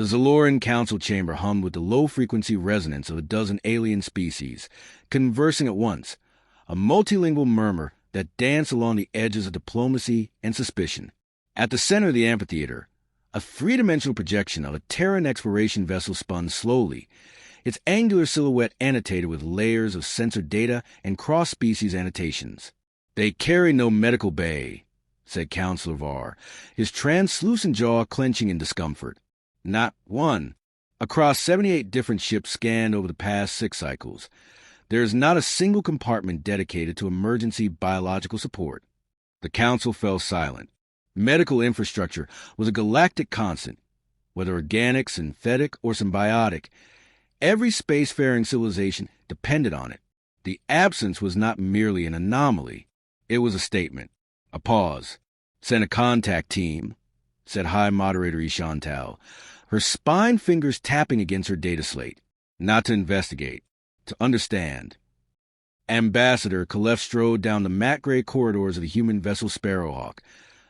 The Zaloran council chamber hummed with the low-frequency resonance of a dozen alien species, conversing at once, a multilingual murmur that danced along the edges of diplomacy and suspicion. At the center of the amphitheater, a three-dimensional projection of a Terran exploration vessel spun slowly, its angular silhouette annotated with layers of censored data and cross-species annotations. "They carry no medical bay," said Counselor Var, his translucent jaw clenching in discomfort. "Not one. Across 78 different ships scanned over the past 6 cycles, there is not a single compartment dedicated to emergency biological support." The Council fell silent. Medical infrastructure was a galactic constant. Whether organic, synthetic, or symbiotic, every spacefaring civilization depended on it. The absence was not merely an anomaly. It was a statement. A pause. "Send a contact team," said High Moderator Ishantal, her spine fingers tapping against her data slate. "Not to investigate, to understand." Ambassador Khalef strode down the matte gray corridors of the human vessel Sparrowhawk,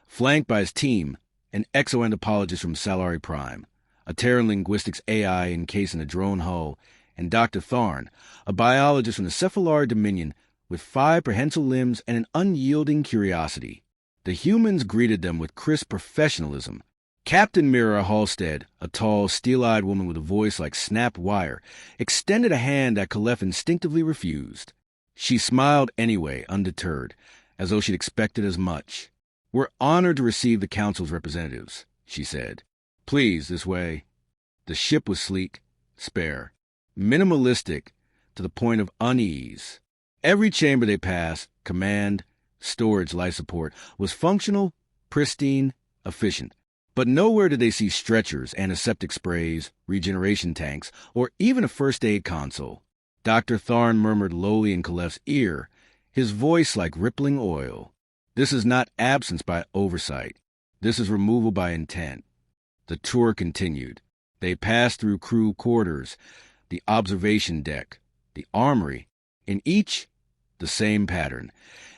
flanked by his team, an exoanthropologist from Salari Prime, a Terran linguistics AI encased in a drone hull, and Dr. Tharn, a biologist from the Cephalar Dominion with 5 prehensile limbs and an unyielding curiosity. The humans greeted them with crisp professionalism. Captain Mira Halstead, a tall, steel-eyed woman with a voice like snapped wire, extended a hand that Khalef instinctively refused. She smiled anyway, undeterred, as though she'd expected as much. "We're honored to receive the Council's representatives," she said. "Please, this way." The ship was sleek, spare, minimalistic to the point of unease. Every chamber they passed, command, storage, life support, was functional, pristine, efficient. But nowhere did they see stretchers, antiseptic sprays, regeneration tanks, or even a first aid console. Dr. Tharn murmured lowly in Khalef's ear, his voice like rippling oil. "This is not absence by oversight. This is removal by intent." The tour continued. They passed through crew quarters, the observation deck, the armory. In each, the same pattern.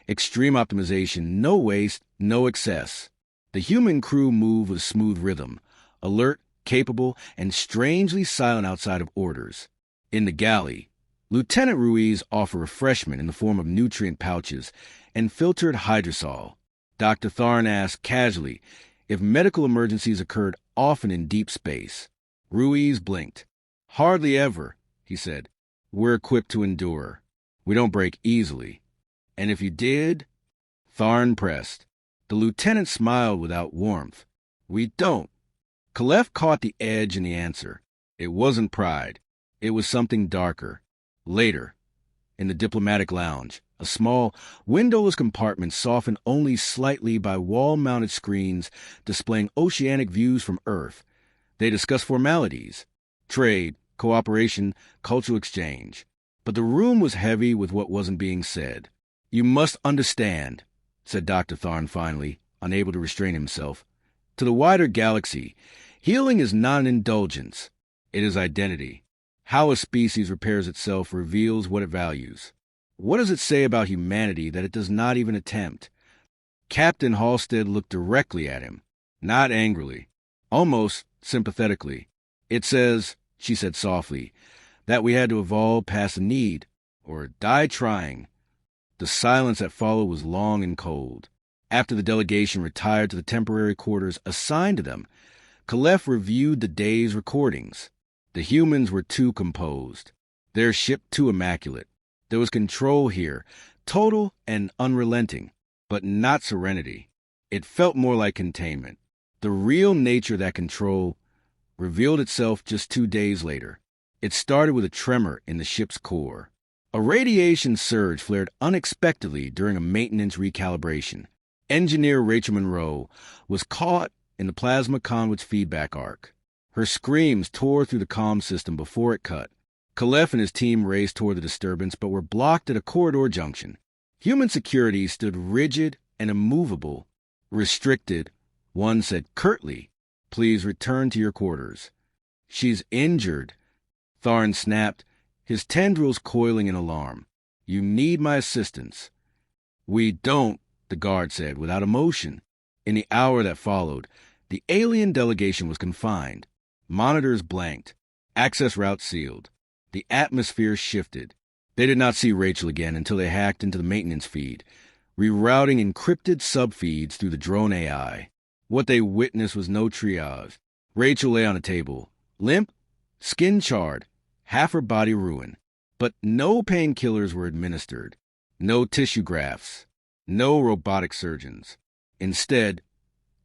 Extreme optimization, no waste, no excess. The human crew moved with smooth rhythm, alert, capable, and strangely silent outside of orders. In the galley, Lieutenant Ruiz offered refreshment in the form of nutrient pouches and filtered hydrosol. Dr. Tharn asked casually if medical emergencies occurred often in deep space. Ruiz blinked. "Hardly ever," he said. "We're equipped to endure. We don't break easily. And if you did?" Tharn pressed. The lieutenant smiled without warmth. "We don't." Khalef caught the edge in the answer. It wasn't pride. It was something darker. Later, in the diplomatic lounge, a small, windowless compartment softened only slightly by wall-mounted screens displaying oceanic views from Earth. They discussed formalities, trade, cooperation, cultural exchange. But the room was heavy with what wasn't being said. "You must understand," said Dr. Tharn finally, unable to restrain himself. "To the wider galaxy, healing is not an indulgence. It is identity. How a species repairs itself reveals what it values. What does it say about humanity that it does not even attempt?" Captain Halstead looked directly at him, not angrily, almost sympathetically. "It says," she said softly, "that we had to evolve past the need, or die trying." The silence that followed was long and cold. After the delegation retired to the temporary quarters assigned to them, Khalef reviewed the day's recordings. The humans were too composed, their ship too immaculate. There was control here, total and unrelenting, but not serenity. It felt more like containment. The real nature of that control revealed itself just 2 days later. It started with a tremor in the ship's core. A radiation surge flared unexpectedly during a maintenance recalibration. Engineer Rachel Monroe was caught in the plasma conduit's feedback arc. Her screams tore through the comm system before it cut. Khalef and his team raced toward the disturbance but were blocked at a corridor junction. Human security stood rigid and immovable. "Restricted," one said curtly. "Please return to your quarters." "She's injured," Tharn snapped, his tendrils coiling in alarm. "You need my assistance." "We don't," the guard said, without emotion. In the hour that followed, the alien delegation was confined. Monitors blanked. Access routes sealed. The atmosphere shifted. They did not see Rachel again until they hacked into the maintenance feed, rerouting encrypted subfeeds through the drone AI. What they witnessed was no triage. Rachel lay on a table, limp, skin charred, half her body ruined. But no painkillers were administered, no tissue grafts, no robotic surgeons. Instead,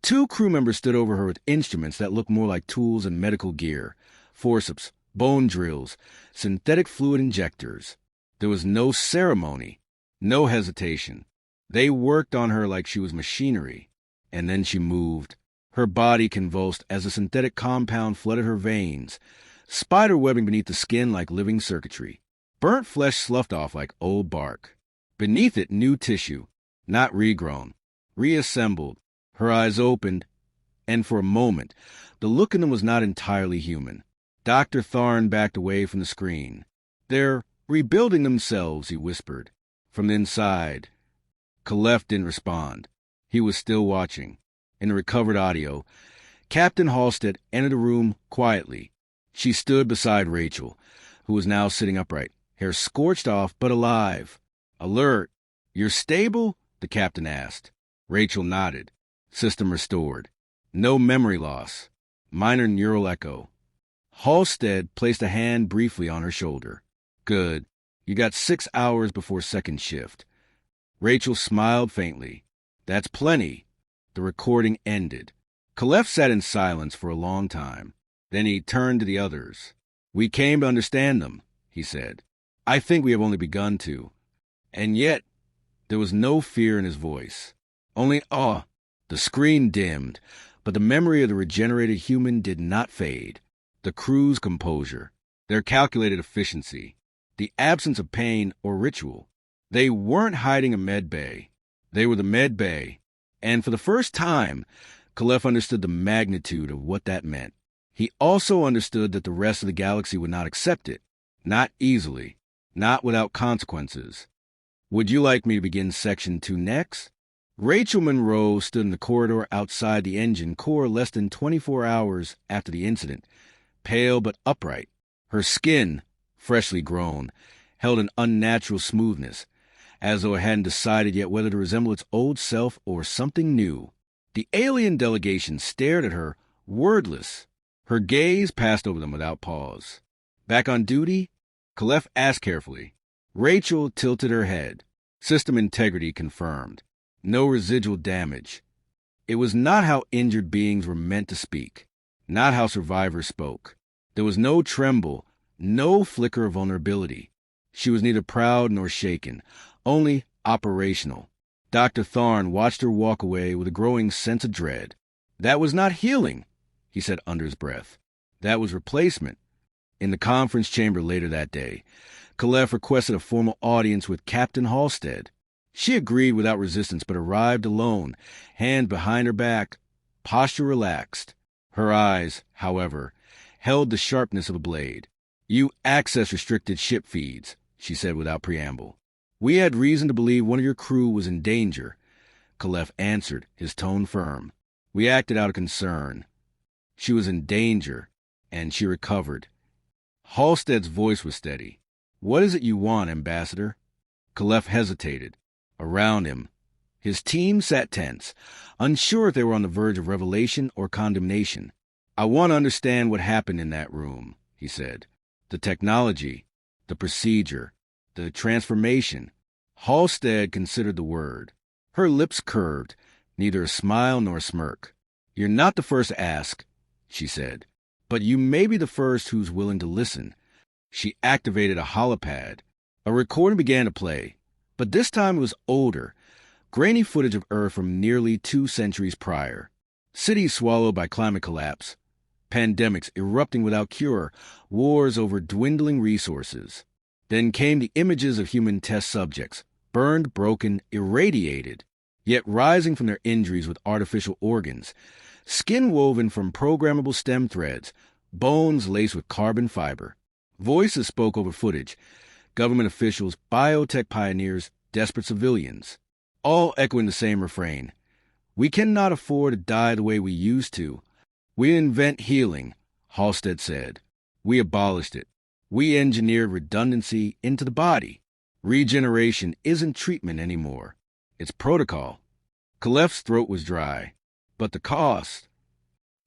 2 crew members stood over her with instruments that looked more like tools and medical gear, forceps, bone drills, synthetic fluid injectors. There was no ceremony, no hesitation. They worked on her like she was machinery. And then she moved. Her body convulsed as a synthetic compound flooded her veins, spider webbing beneath the skin like living circuitry. Burnt flesh sloughed off like old bark. Beneath it, new tissue, not regrown, reassembled. Her eyes opened, and for a moment, the look in them was not entirely human. Dr. Tharn backed away from the screen. "They're rebuilding themselves," he whispered. From the inside, Khalef didn't respond. He was still watching. In the recovered audio, Captain Halstead entered the room quietly. She stood beside Rachel, who was now sitting upright, hair scorched off but alive. "Alert. You're stable?" the captain asked. Rachel nodded. System restored. No memory loss. Minor neural echo. Halstead placed a hand briefly on her shoulder. "Good. You got 6 hours before second shift." Rachel smiled faintly. "That's plenty." The recording ended. Khalef sat in silence for a long time. Then he turned to the others. "We came to understand them," he said. "I think we have only begun to." And yet, there was no fear in his voice. Only awe. The screen dimmed, but the memory of the regenerated human did not fade. The crew's composure, their calculated efficiency, the absence of pain or ritual. They weren't hiding a med bay. They were the med bay. And for the first time, Khalef understood the magnitude of what that meant. He also understood that the rest of the galaxy would not accept it. Not easily. Not without consequences. "Would you like me to begin Section 2 next?" Rachel Monroe stood in the corridor outside the engine core less than 24 hours after the incident, pale but upright. Her skin, freshly grown, held an unnatural smoothness, as though it hadn't decided yet whether to resemble its old self or something new. The alien delegation stared at her, wordless. Her gaze passed over them without pause. "Back on duty?" Khalef asked carefully. Rachel tilted her head. System integrity confirmed. No residual damage. It was not how injured beings were meant to speak, not how survivors spoke. There was no tremble, no flicker of vulnerability. She was neither proud nor shaken, only operational. Dr. Tharn watched her walk away with a growing sense of dread. "That was not healing," he said under his breath. "That was replacement." In the conference chamber later that day, Khalef requested a formal audience with Captain Halstead. She agreed without resistance, but arrived alone, hand behind her back, posture relaxed. Her eyes, however, held the sharpness of a blade. "You access restricted ship feeds," she said without preamble. "We had reason to believe one of your crew was in danger," Khalef answered, his tone firm. "We acted out of concern. She was in danger, and she recovered." Halstead's voice was steady. "What is it you want, Ambassador?" Khalef hesitated. Around him, his team sat tense, unsure if they were on the verge of revelation or condemnation. "I want to understand what happened in that room," he said. "The technology, the procedure, the transformation." Halstead considered the word. Her lips curved, neither a smile nor a smirk. "You're not the first to ask," she said, "but you may be the first who's willing to listen." She activated a holopad. A recording began to play, but this time it was older, grainy footage of Earth from nearly 2 centuries prior. Cities swallowed by climate collapse, pandemics erupting without cure, wars over dwindling resources. Then came the images of human test subjects, burned, broken, irradiated, yet rising from their injuries with artificial organs, skin woven from programmable stem threads, bones laced with carbon fiber. Voices spoke over footage, government officials, biotech pioneers, desperate civilians, all echoing the same refrain. "We cannot afford to die the way we used to. We invent healing, Halstead said. We abolished it. We engineered redundancy into the body. Regeneration isn't treatment anymore. It's protocol. Kalef's throat was dry. But the cost?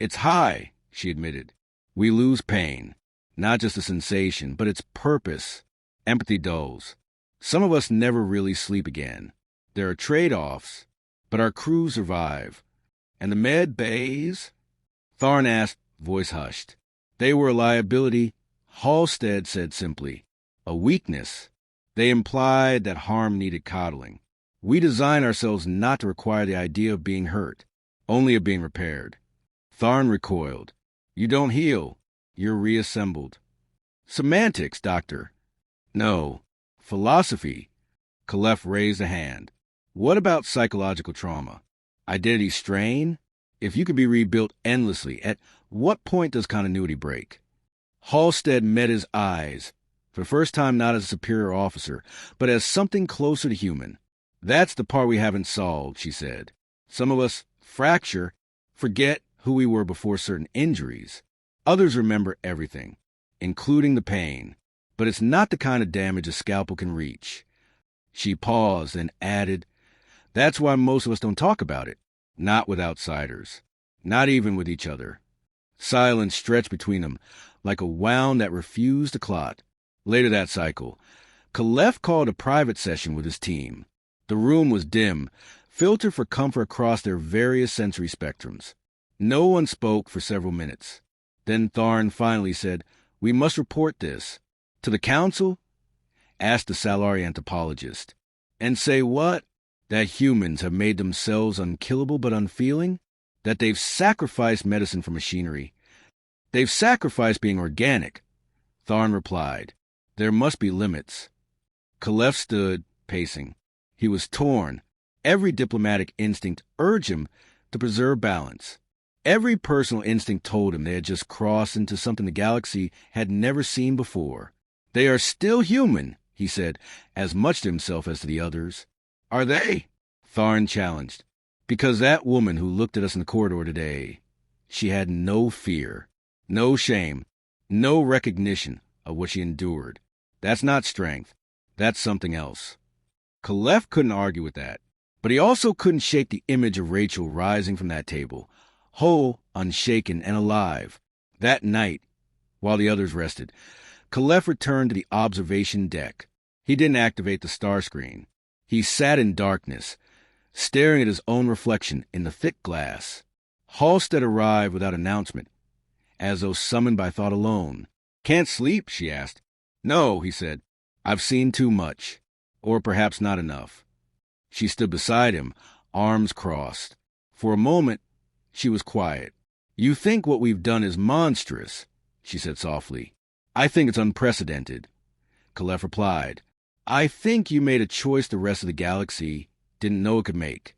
It's high, she admitted. We lose pain. Not just a sensation, but its purpose. Empathy dulls. Some of us never really sleep again. There are trade-offs, but our crews survive. And the med bays? Tharn asked, voice hushed. They were a liability, Halstead said simply. A weakness. They implied that harm needed coddling. We design ourselves not to require the idea of being hurt, only of being repaired. Tharn recoiled. You don't heal. You're reassembled. Semantics, Doctor. No. Philosophy. Kalef raised a hand. What about psychological trauma? Identity strain? If you could be rebuilt endlessly, at what point does continuity break? Halstead met his eyes, for the first time not as a superior officer, but as something closer to human. That's the part we haven't solved, she said. Some of us fracture, forget who we were before certain injuries. Others remember everything, including the pain. But it's not the kind of damage a scalpel can reach. She paused and added, that's why most of us don't talk about it. Not with outsiders. Not even with each other. Silence stretched between them, like a wound that refused to clot. Later that cycle, Kalef called a private session with his team. The room was dim, filtered for comfort across their various sensory spectrums. No one spoke for several minutes. Then Tharn finally said, we must report this. To the council? Asked the Salari anthropologist. And say what? That humans have made themselves unkillable but unfeeling? That they've sacrificed medicine for machinery? They've sacrificed being organic. Tharn replied. There must be limits. Kalef stood, pacing. He was torn. Every diplomatic instinct urged him to preserve balance. Every personal instinct told him they had just crossed into something the galaxy had never seen before. They are still human, he said, as much to himself as to the others. Are they? Tharn challenged. Because that woman who looked at us in the corridor today, she had no fear, no shame, no recognition of what she endured. That's not strength. That's something else. Kalef couldn't argue with that, but he also couldn't shake the image of Rachel rising from that table, whole, unshaken, and alive. That night, while the others rested, Kalef returned to the observation deck. He didn't activate the star screen. He sat in darkness, staring at his own reflection in the thick glass. Halstead arrived without announcement, as though summoned by thought alone. Can't sleep? She asked. No, he said. I've seen too much. Or perhaps not enough. She stood beside him, arms crossed. For a moment, she was quiet. You think what we've done is monstrous, she said softly. I think it's unprecedented. Kalef replied. I think you made a choice the rest of the galaxy didn't know it could make.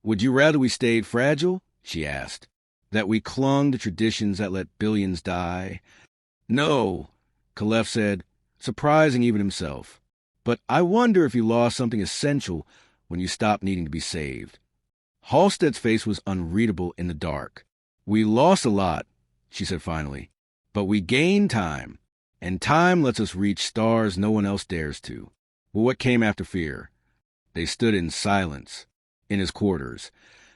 Would you rather we stayed fragile? She asked. That we clung to traditions that let billions die? No, Kalef said, surprising even himself. But I wonder if you lost something essential when you stopped needing to be saved. Halstead's face was unreadable in the dark. We lost a lot, she said finally, but we gained time, and time lets us reach stars no one else dares to. Well, what came after fear? They stood in silence. In his quarters,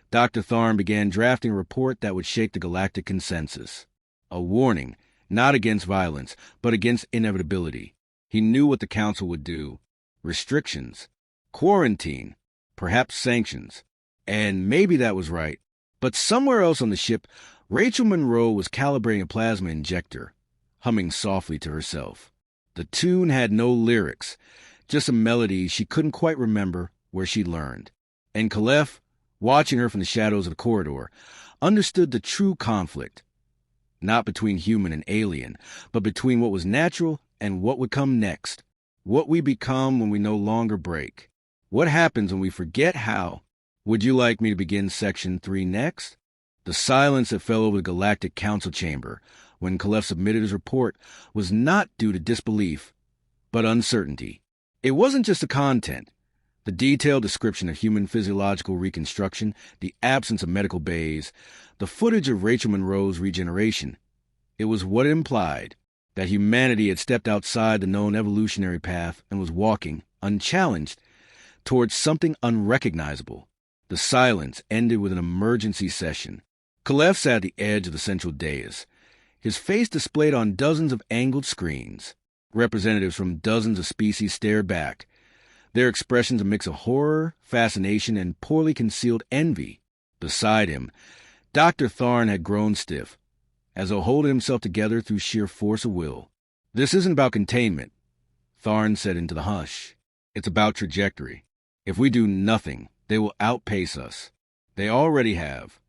Dr. Tharn began drafting a report that would shake the galactic consensus. A warning, not against violence, but against inevitability. He knew what the council would do. Restrictions, quarantine, perhaps sanctions. And maybe that was right. But somewhere else on the ship, Rachel Monroe was calibrating a plasma injector, humming softly to herself. The tune had no lyrics, just a melody she couldn't quite remember where she'd learned. And Kalef, watching her from the shadows of the corridor, understood the true conflict. Not between human and alien, but between what was natural and what would come next. What we become when we no longer break. What happens when we forget how? Would you like me to begin Section 3 next? The silence that fell over the Galactic Council chamber when Kalef submitted his report was not due to disbelief, but uncertainty. It wasn't just the content. The detailed description of human physiological reconstruction, the absence of medical bays, the footage of Rachel Monroe's regeneration. It was what it implied, that humanity had stepped outside the known evolutionary path and was walking, unchallenged, towards something unrecognizable. The silence ended with an emergency session. Kalev sat at the edge of the central dais, his face displayed on dozens of angled screens. Representatives from dozens of species stared back, their expressions a mix of horror, fascination, and poorly concealed envy. Beside him, Dr. Tharn had grown stiff, as though holding himself together through sheer force of will. "This isn't about containment," Tharn said into the hush. "It's about trajectory. If we do nothing, they will outpace us. They already have."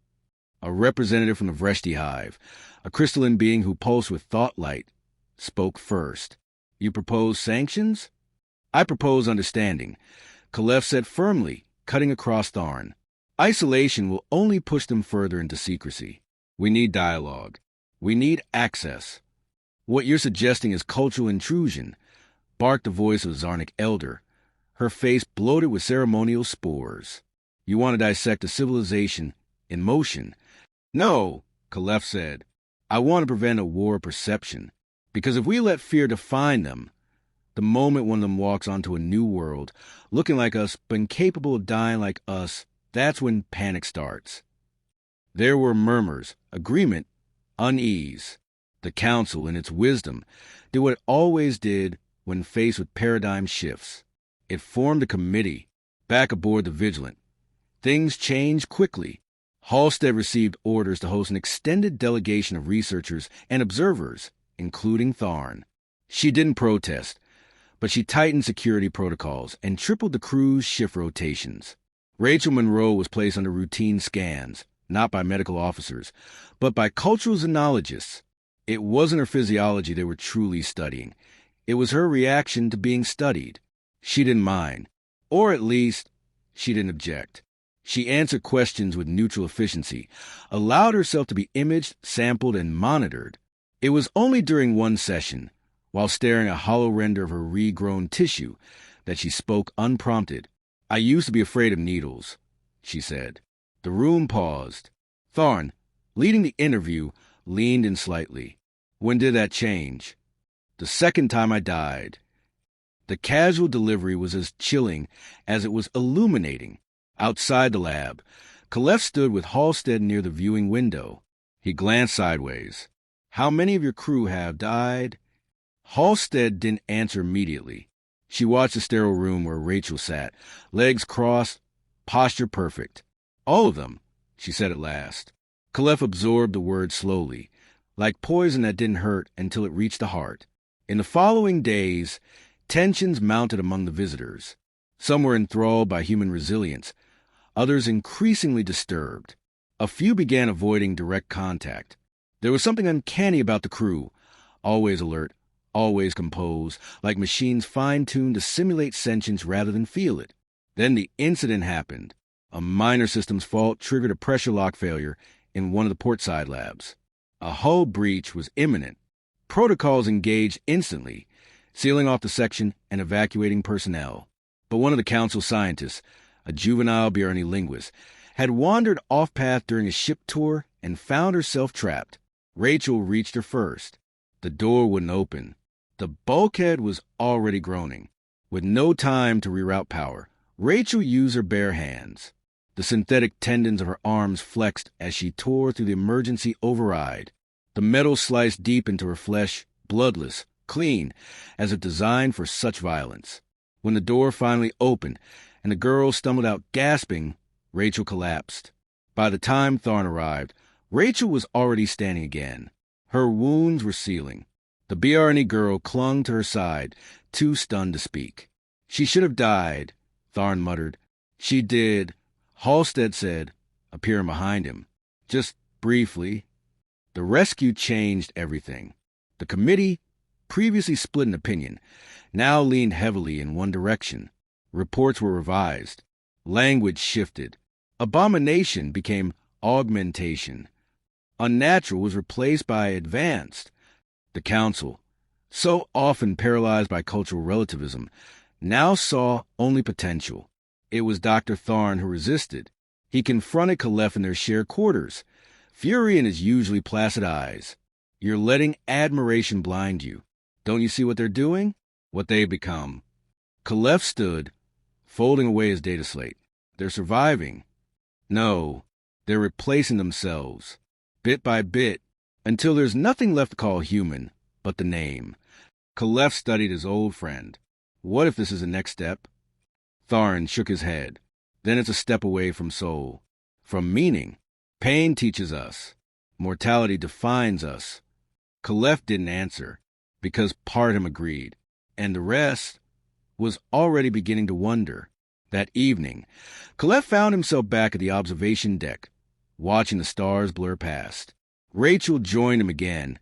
A representative from the Vreshti hive, a crystalline being who pulsed with thought light, spoke first. "You propose sanctions?" "I propose understanding," Kalev said firmly, cutting across Tharn. "Isolation will only push them further into secrecy. We need dialogue. We need access." "What you're suggesting is cultural intrusion," barked the voice of a Zarnik elder, her face bloated with ceremonial spores. "You want to dissect a civilization in motion." "No," Kalev said. "I want to prevent a war of perception. Because if we let fear define them, the moment one of them walks onto a new world, looking like us but incapable of dying like us, that's when panic starts." There were murmurs, agreement, unease. The council, in its wisdom, did what it always did when faced with paradigm shifts. It formed a committee, back aboard the Vigilant. Things changed quickly. Halstead received orders to host an extended delegation of researchers and observers, including Tharn. She didn't protest, but she tightened security protocols and tripled the crew's shift rotations. Rachel Monroe was placed under routine scans, not by medical officers, but by cultural xenologists. It wasn't her physiology they were truly studying. It was her reaction to being studied. She didn't mind, or at least, she didn't object. She answered questions with neutral efficiency, allowed herself to be imaged, sampled, and monitored. It was only during one session, while staring at a hollow render of her regrown tissue, that she spoke unprompted. "I used to be afraid of needles," she said. The room paused. Tharn, leading the interview, leaned in slightly. "When did that change?" "The second time I died." The casual delivery was as chilling as it was illuminating. Outside the lab, Kalev stood with Halstead near the viewing window. He glanced sideways. "How many of your crew have died?" Halstead didn't answer immediately. She watched the sterile room where Rachel sat, legs crossed, posture perfect. "All of them," she said at last. Kalev absorbed the word slowly, like poison that didn't hurt until it reached the heart. In the following days, tensions mounted among the visitors. Some were enthralled by human resilience, others increasingly disturbed. A few began avoiding direct contact. There was something uncanny about the crew, always alert, always composed, like machines fine-tuned to simulate sentience rather than feel it. Then the incident happened. A minor systems fault triggered a pressure lock failure in one of the portside labs. A hull breach was imminent. Protocols engaged instantly, sealing off the section and evacuating personnel. But one of the council scientists, a juvenile Bjarni linguist, had wandered off-path during a ship tour and found herself trapped. Rachel reached her first. The door wouldn't open. The bulkhead was already groaning. With no time to reroute power, Rachel used her bare hands. The synthetic tendons of her arms flexed as she tore through the emergency override. The metal sliced deep into her flesh, bloodless, clean, as if designed for such violence. When the door finally opened and the girl stumbled out gasping, Rachel collapsed. By the time Tharn arrived, Rachel was already standing again. Her wounds were sealing. The BRNE girl clung to her side, too stunned to speak. "She should have died," Tharn muttered. "She did," Halstead said, appearing behind him. "Just briefly." The rescue changed everything. The committee, previously split in opinion, now leaned heavily in one direction. Reports were revised. Language shifted. Abomination became augmentation. Unnatural was replaced by advanced. The council, so often paralyzed by cultural relativism, now saw only potential. It was Dr. Tharn who resisted. He confronted Kalev in their shared quarters, fury in his usually placid eyes. You're letting admiration blind you. Don't you see what they're doing? What they've become. Khalef stood, folding away his data slate. They're surviving. No, they're replacing themselves, bit by bit, until there's nothing left to call human but the name. Khalef studied his old friend. What if this is the next step? Tharn shook his head. Then it's a step away from soul, from meaning. Pain teaches us. Mortality defines us. Khalef didn't answer, because part of him agreed, and the rest was already beginning to wonder. That evening, Khalef found himself back at the observation deck, watching the stars blur past. Rachel joined him again,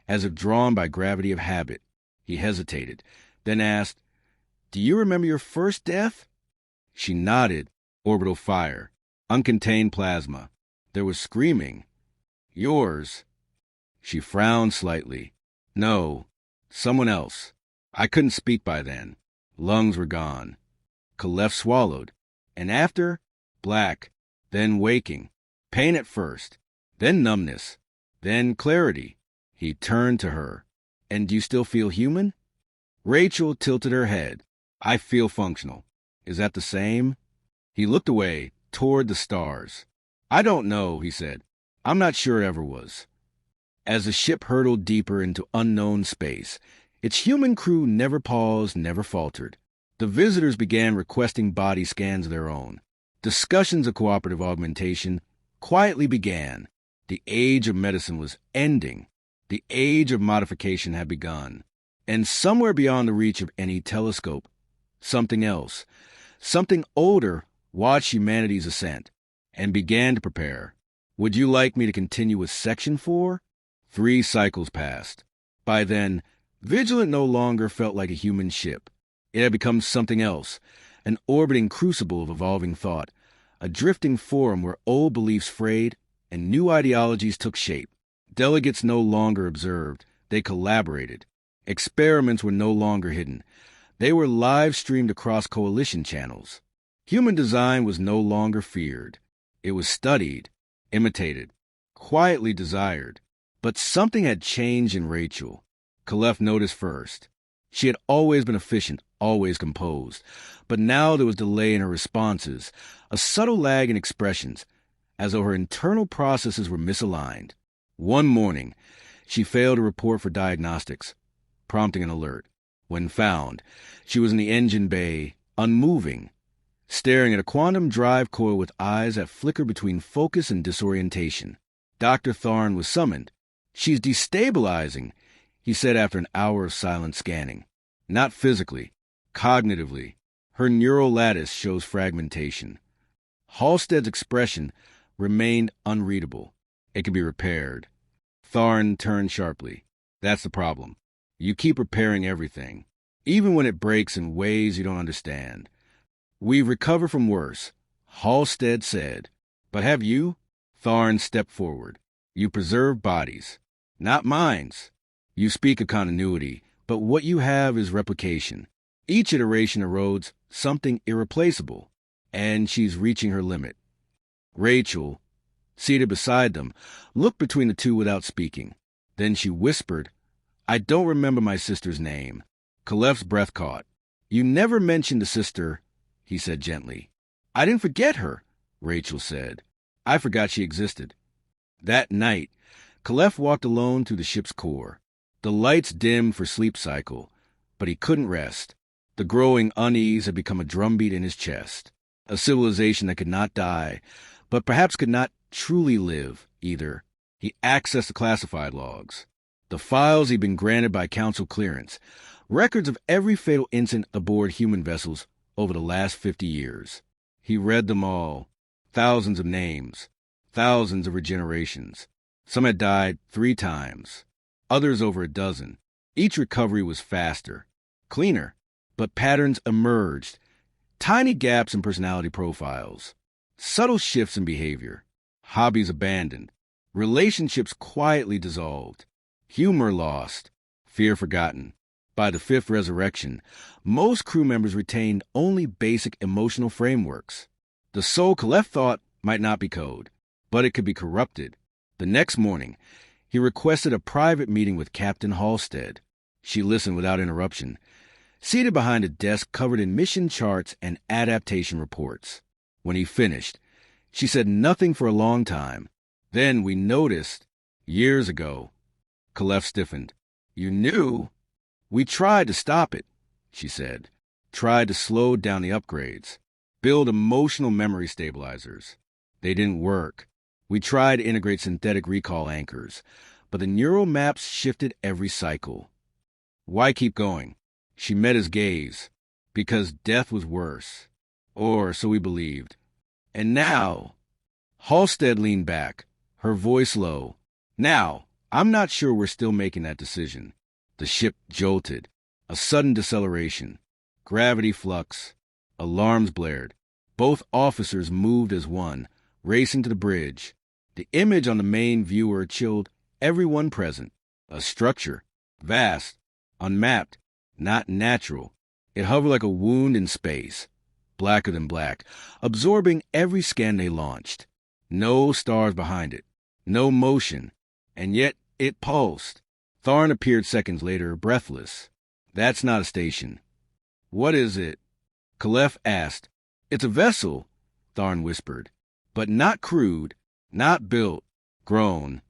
as if drawn by gravity of habit. He hesitated, then asked, "Do you remember your first death?" She nodded. Orbital fire. Uncontained plasma. There was screaming. "Yours?" She frowned slightly. "No, someone else. I couldn't speak by then. Lungs were gone." Khalef swallowed. "And after?" "Black. Then waking. Pain at first. Then numbness. Then clarity." He turned to her. "And do you still feel human?" Rachel tilted her head. "I feel functional. Is that the same?" He looked away, toward the stars. "I don't know," he said. "I'm not sure it ever was." As the ship hurtled deeper into unknown space, its human crew never paused, never faltered. The visitors began requesting body scans of their own. Discussions of cooperative augmentation quietly began. The age of medicine was ending. The age of modification had begun. And somewhere beyond the reach of any telescope, something else, something older, watched humanity's ascent and began to prepare. "Would you like me to continue with Section 4? 3 cycles passed. By then, Vigilant no longer felt like a human ship. It had become something else, an orbiting crucible of evolving thought, a drifting forum where old beliefs frayed and new ideologies took shape. Delegates no longer observed, they collaborated. Experiments were no longer hidden. They were live-streamed across coalition channels. Human design was no longer feared. It was studied, imitated, quietly desired. But something had changed in Rachel. Khalef noticed first. She had always been efficient, always composed. But now there was delay in her responses, a subtle lag in expressions, as though her internal processes were misaligned. One morning, she failed to report for diagnostics, prompting an alert. When found, she was in the engine bay, unmoving, staring at a quantum drive coil with eyes that flickered between focus and disorientation. Dr. Tharn was summoned. "She's destabilizing," he said after an hour of silent scanning. "Not physically, cognitively. Her neural lattice shows fragmentation." Halstead's expression remained unreadable. "It can be repaired." Tharn turned sharply. "That's the problem. You keep repairing everything, even when it breaks in ways you don't understand." "We've recovered from worse," Halstead said. "But have you?" Tharn stepped forward. "You preserve bodies, not minds. You speak of continuity, but what you have is replication. Each iteration erodes something irreplaceable, and she's reaching her limit." Rachel, seated beside them, looked between the two without speaking. Then she whispered, "I don't remember my sister's name." Khalef's breath caught. "You never mentioned a sister," he said gently. "I didn't forget her," Rachel said. "I forgot she existed." That night, Khalef walked alone through the ship's core. The lights dimmed for sleep cycle, but he couldn't rest. The growing unease had become a drumbeat in his chest. A civilization that could not die, but perhaps could not truly live, either. He accessed the classified logs. The files he'd been granted by council clearance. Records of every fatal incident aboard human vessels over the last 50 years. He read them all. Thousands of names. Thousands of regenerations. Some had died 3 times. Others over a dozen. Each recovery was faster, cleaner, but patterns emerged. Tiny gaps in personality profiles. Subtle shifts in behavior. Hobbies abandoned. Relationships quietly dissolved. Humor lost. Fear forgotten. By the 5th resurrection, most crew members retained only basic emotional frameworks. The soul Khalef thought might not be code, but it could be corrupted. The next morning, He requested a private meeting with Captain Halstead. She listened without interruption, seated behind a desk covered in mission charts and adaptation reports. When he finished, she said nothing for a long time. Then we noticed, years ago. Khalef stiffened. You knew? We tried to stop it, she said. Tried to slow down the upgrades. Build emotional memory stabilizers. They didn't work. We tried to integrate synthetic recall anchors, but the neural maps shifted every cycle. Why keep going? She met his gaze. Because death was worse. Or so we believed. And now... Halstead leaned back, her voice low. Now, I'm not sure we're still making that decision. The ship jolted. A sudden deceleration. Gravity flux. Alarms blared. Both officers moved as one, racing to the bridge. The image on the main viewer chilled everyone present. A structure. Vast. Unmapped. Not natural. It hovered like a wound in space. Blacker than black. Absorbing every scan they launched. No stars behind it. No motion. And yet it pulsed. Tharn appeared seconds later, breathless. That's not a station. What is it? Khalef asked. It's a vessel, Tharn whispered. But not crewed, not built, grown.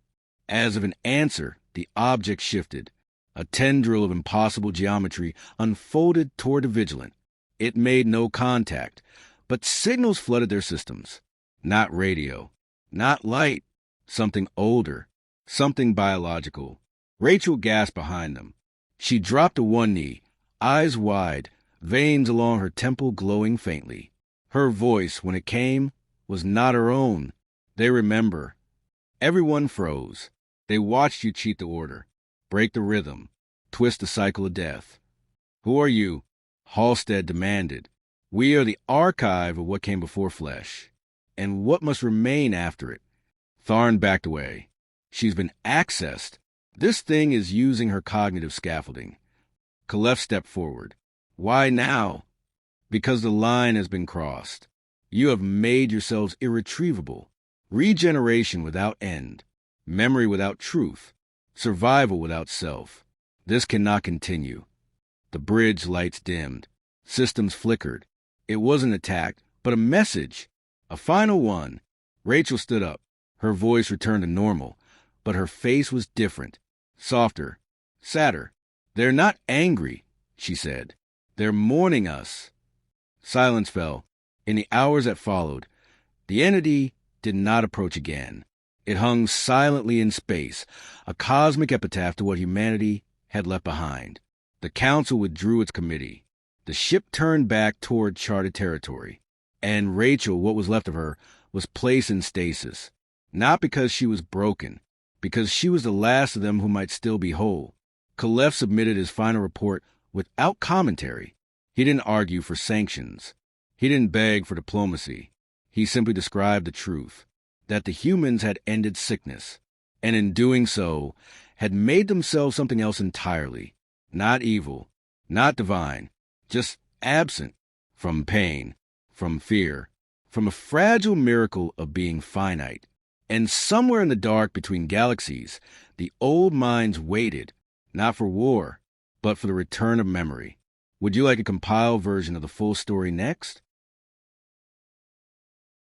As of an answer, the object shifted. A tendril of impossible geometry unfolded toward the Vigilant. It made no contact, but signals flooded their systems. Not radio, not light, something older, something biological. Rachel gasped behind them. She dropped to one knee, eyes wide, veins along her temple glowing faintly. Her voice, when it came, was not her own. They remember. Everyone froze. They watched you cheat the order, break the rhythm, twist the cycle of death. Who are you? Halstead demanded. We are the archive of what came before flesh, and what must remain after it. Tharn backed away. She's been accessed. This thing is using her cognitive scaffolding. Khalef stepped forward. Why now? Because the line has been crossed. You have made yourselves irretrievable. Regeneration without end. Memory without truth. Survival without self. This cannot continue. The bridge lights dimmed. Systems flickered. It wasn't attacked, but a message. A final one. Rachel stood up. Her voice returned to normal, but her face was different. Softer. Sadder. They're not angry, she said. They're mourning us. Silence fell. In the hours that followed, the entity did not approach again. It hung silently in space, a cosmic epitaph to what humanity had left behind. The council withdrew its committee. The ship turned back toward charted territory. And Rachel, what was left of her, was placed in stasis. Not because she was broken, because she was the last of them who might still be whole. Khalef submitted his final report without commentary. He didn't argue for sanctions. He didn't beg for diplomacy. He simply described the truth, that the humans had ended sickness, and in doing so, had made themselves something else entirely. Not evil, not divine, just absent from pain, from fear, from a fragile miracle of being finite. And somewhere in the dark between galaxies, the old minds waited, not for war, but for the return of memory. Would you like a compiled version of the full story next?